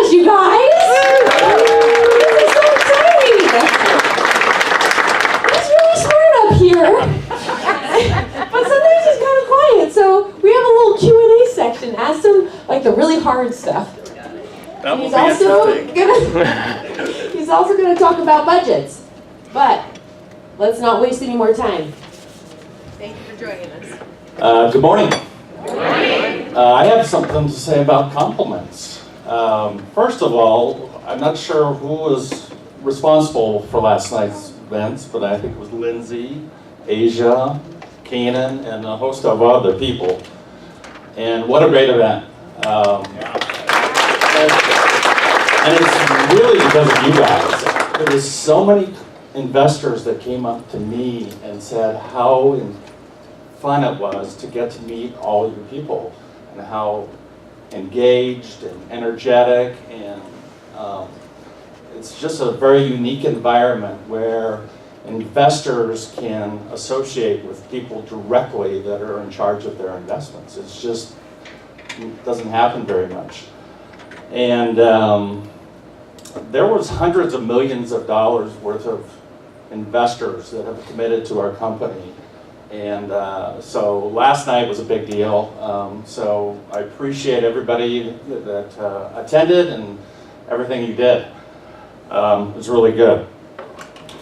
applause, you guys! This is so exciting! It's really smart up here. But sometimes it's kind of quiet, so we have a little Q&A section. Ask him like the really hard stuff. That will He's be also interesting. he's also gonna talk about budgets. But let's not waste any more time. Thank you for joining us. Good morning. I have something to say about compliments. First of all, I'm not sure who was responsible for last night's events, but I think it was Lindsay, Asia, Kanan, and a host of other people. And what a great event. And it's really because of you guys. There was so many investors that came up to me and said how fun it was to get to meet all your people and how engaged and energetic, and it's just a very unique environment where investors can associate with people directly that are in charge of their investments. It doesn't happen very much. And there was hundreds of millions of dollars worth of investors that have committed to our company. And so last night was a big deal. So I appreciate everybody that attended and everything you did. It was really good.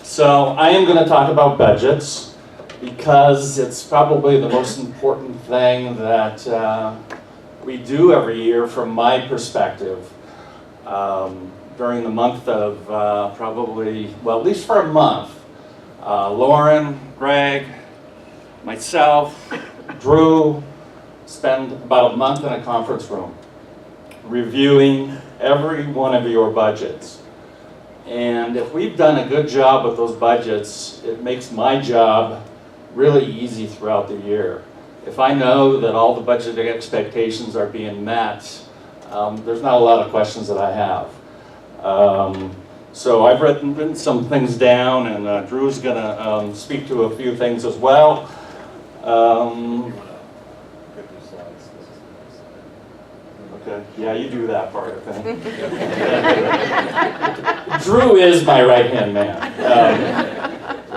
So I am going to talk about budgets because it's probably the most important thing that we do every year from my perspective. During the month of at least for a month, Lauren, Greg, myself, Drew, spend about a month in a conference room reviewing every one of your budgets. And if we've done a good job with those budgets, it makes my job really easy throughout the year. If I know that all the budget expectations are being met, there's not a lot of questions that I have. So I've written some things down, and Drew's going to speak to a few things as well. Okay, yeah, you do that part, I think. Drew is my right-hand man.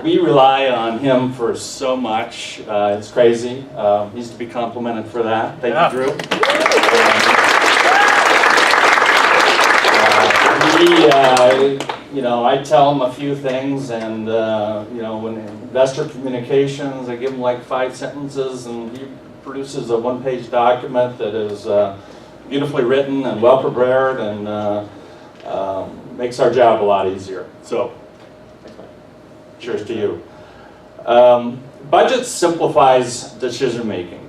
We rely on him for so much. It's crazy. He's to be complimented for that. Thank you, Drew. I tell him a few things, and when investor communications, I give him like 5 sentences, and he produces a one-page document that is beautifully written and well prepared, and makes our job a lot easier. So, cheers to you. Budget simplifies decision making.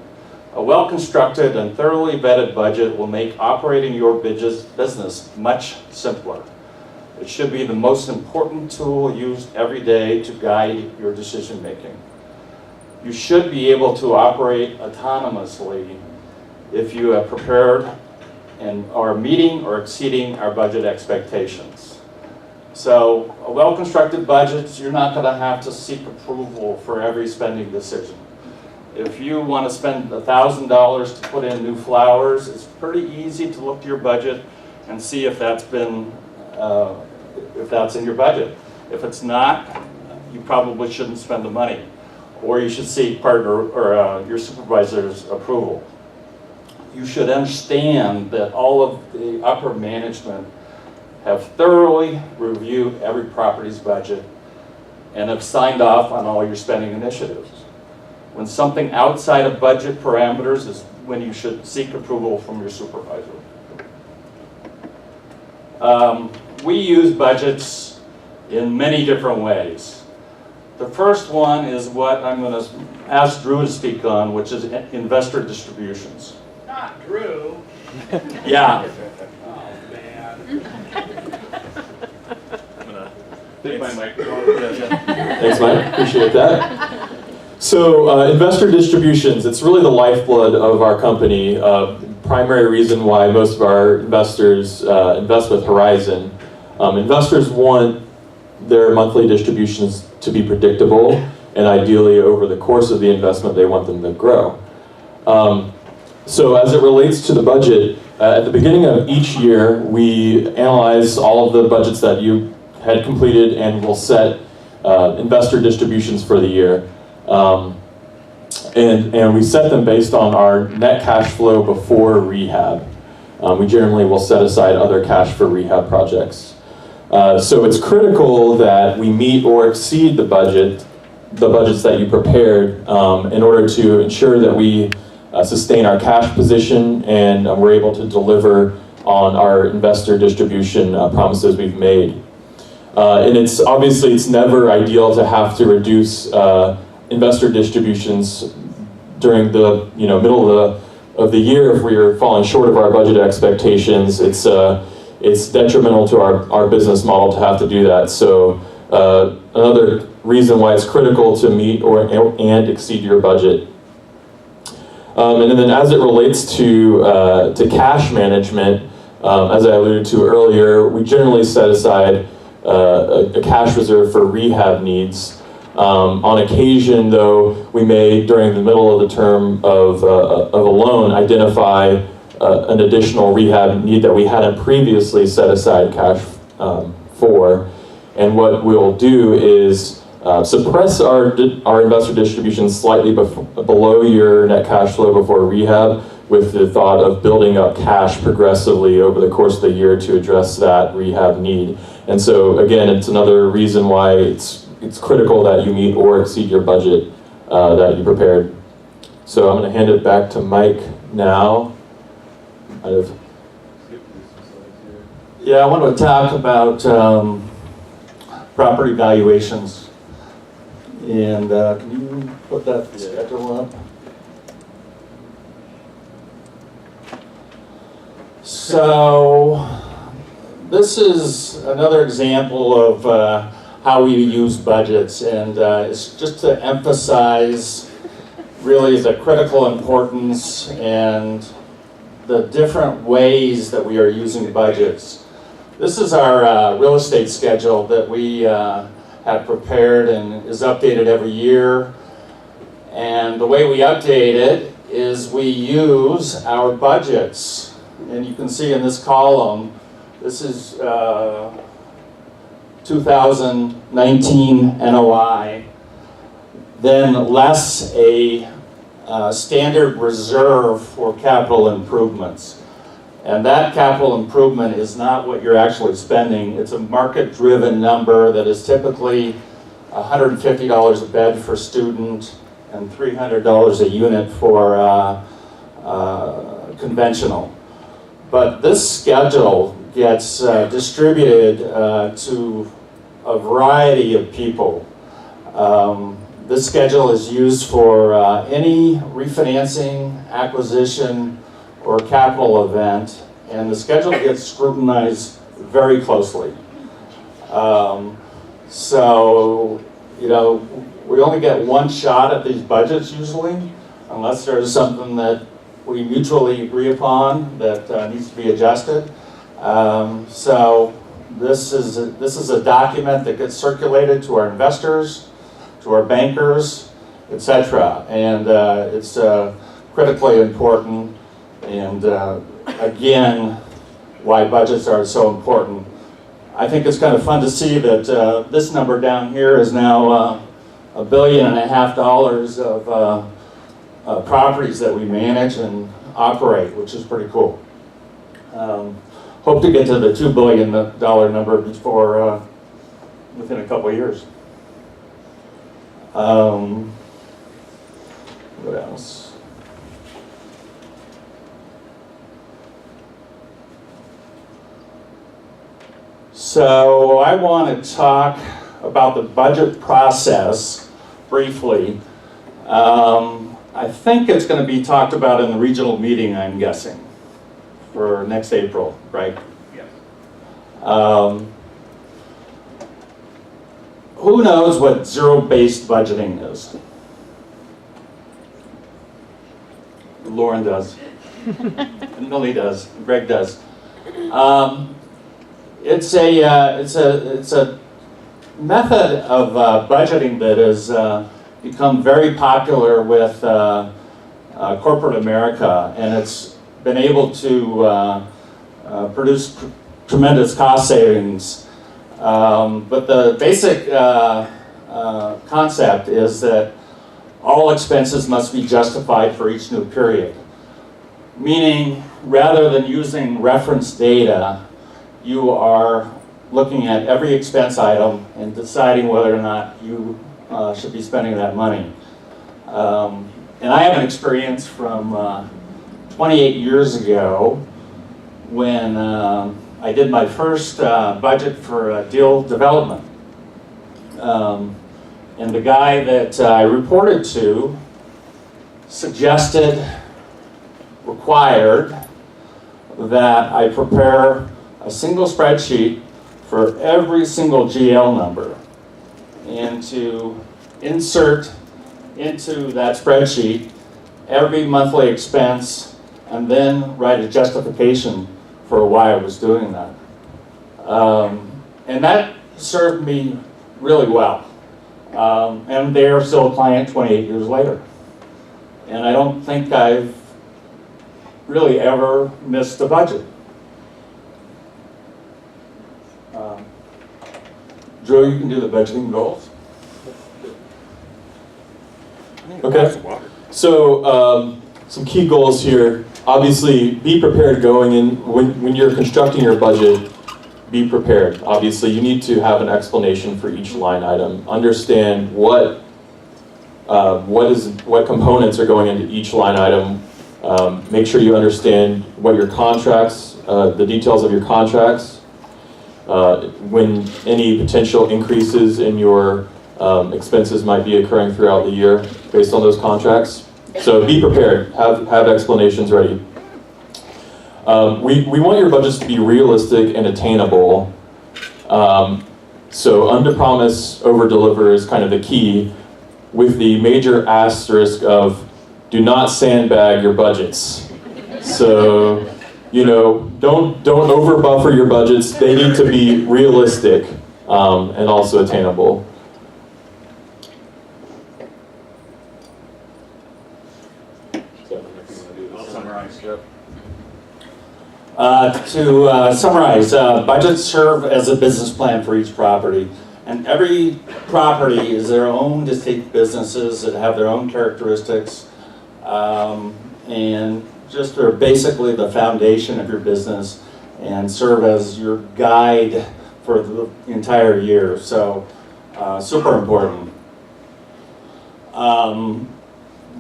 A well-constructed and thoroughly vetted budget will make operating your business much simpler. It should be the most important tool used every day to guide your decision making. You should be able to operate autonomously if you have prepared and are meeting or exceeding our budget expectations. So a well-constructed budget, you're not going to have to seek approval for every spending decision. If you want to spend $1,000 to put in new flowers, it's pretty easy to look to your budget and see if that's been, if that's in your budget. If it's not, you probably shouldn't spend the money, or you should seek partner or your supervisor's approval. You should understand that all of the upper management have thoroughly reviewed every property's budget and have signed off on all your spending initiatives. When something outside of budget parameters is when you should seek approval from your supervisor. We use budgets in many different ways. The first one is what I'm going to ask Drew to speak on, which is investor distributions. Not Drew. Yeah. Oh, man. I'm going to take my microphone. Thanks, Mike. Appreciate that. So, investor distributions, it's really the lifeblood of our company. Primary reason why most of our investors invest with Horizon. Investors want their monthly distributions to be predictable, and ideally over the course of the investment they want them to grow. So as it relates to the budget, At the beginning of each year, we analyze all of the budgets that you had completed and we'll set investor distributions for the year. And we set them based on our net cash flow before rehab. We generally will set aside other cash for rehab projects. So it's critical that we meet or exceed the budgets that you prepared in order to ensure that we sustain our cash position and we're able to deliver on our investor distribution promises we've made. And it's obviously it's never ideal to have to reduce investor distributions during the middle of the year if we are falling short of our budget expectations. It's detrimental to our business model to have to do that. So another reason why it's critical to meet and exceed your budget. And then as it relates to cash management, as I alluded to earlier, we generally set aside a cash reserve for rehab needs. On occasion, though, we may, during the middle of the term of a loan, identify an additional rehab need that we hadn't previously set aside cash for. And what we'll do is suppress our investor distributions slightly below your net cash flow before rehab, with the thought of building up cash progressively over the course of the year to address that rehab need. And so again, it's another reason why it's critical that you meet or exceed your budget that you prepared. So I'm going to hand it back to Mike now. Yeah, I want to talk about property valuations. And can you put that schedule up? So this is another example of how we use budgets, and it's just to emphasize really the critical importance and the different ways that we are using budgets. This is our real estate schedule that we have prepared and is updated every year. And the way we update it is we use our budgets. And you can see in this column, this is 2019 NOI, then less a standard reserve for capital improvements. And that capital improvement is not what you're actually spending. It's a market-driven number that is typically $150 a bed for student and $300 a unit for conventional. But this schedule gets distributed to a variety of people. This schedule is used for any refinancing, acquisition, or capital event, and the schedule gets scrutinized very closely. So, we only get one shot at these budgets usually, unless there's something that we mutually agree upon that needs to be adjusted. So this is a document that gets circulated to our investors, to our bankers, etc. And it's critically important. And again, why budgets are so important. I think it's kind of fun to see that this number down here is now $1.5 billion of properties that we manage and operate, which is pretty cool. Hope to get to the $2 billion number before within a couple of years. What else? So I want to talk about the budget process briefly. I think it's going to be talked about in the regional meeting, I'm guessing, for next April, right? Yes. Who knows what zero-based budgeting is? Lauren does. And Millie does. Greg does. It's a method of budgeting that has become very popular with corporate America, and it's been able to produce tremendous cost savings. But the basic concept is that all expenses must be justified for each new period. Meaning, rather than using reference data, you are looking at every expense item and deciding whether or not you should be spending that money. And I have an experience from 28 years ago when I did my first budget for deal development. And the guy that I reported to suggested, required, that I prepare a single spreadsheet for every single GL number and to insert into that spreadsheet every monthly expense and then write a justification for why I was doing that. And that served me really well. And they're still a client 28 years later. And I don't think I've really ever missed a budget. Drew, you can do the budgeting goals. Okay. So some key goals here. Obviously, be prepared going in when you're constructing your budget. Be prepared. Obviously, you need to have an explanation for each line item. Understand what components are going into each line item. Make sure you understand what your contracts, the details of your contracts. When any potential increases in your expenses might be occurring throughout the year based on those contracts. So be prepared. Have explanations ready. We want your budgets to be realistic and attainable. So under-promise, over-deliver is kind of the key, with the major asterisk of do not sandbag your budgets. So, you know, don't over-buffer your budgets. They need to be realistic and also attainable. I'll summarize. Yep. To summarize, budgets serve as a business plan for each property. And every property is their own distinct businesses that have their own characteristics. And just are basically the foundation of your business and serve as your guide for the entire year. So super important.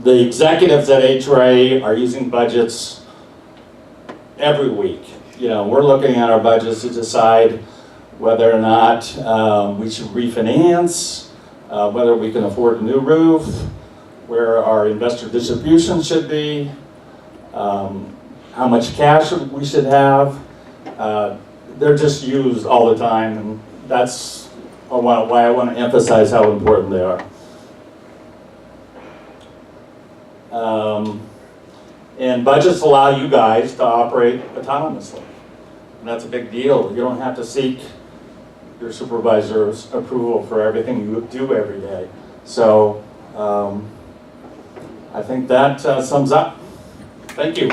The executives at HRA are using budgets every week. You know, we're looking at our budgets to decide whether or not we should refinance, whether we can afford a new roof, where our investor distribution should be, how much cash we should have. They're just used all the time, and that's why I want to emphasize how important they are. And budgets allow you guys to operate autonomously. And that's a big deal. You don't have to seek your supervisor's approval for everything you do every day. So I think that sums up. Thank you.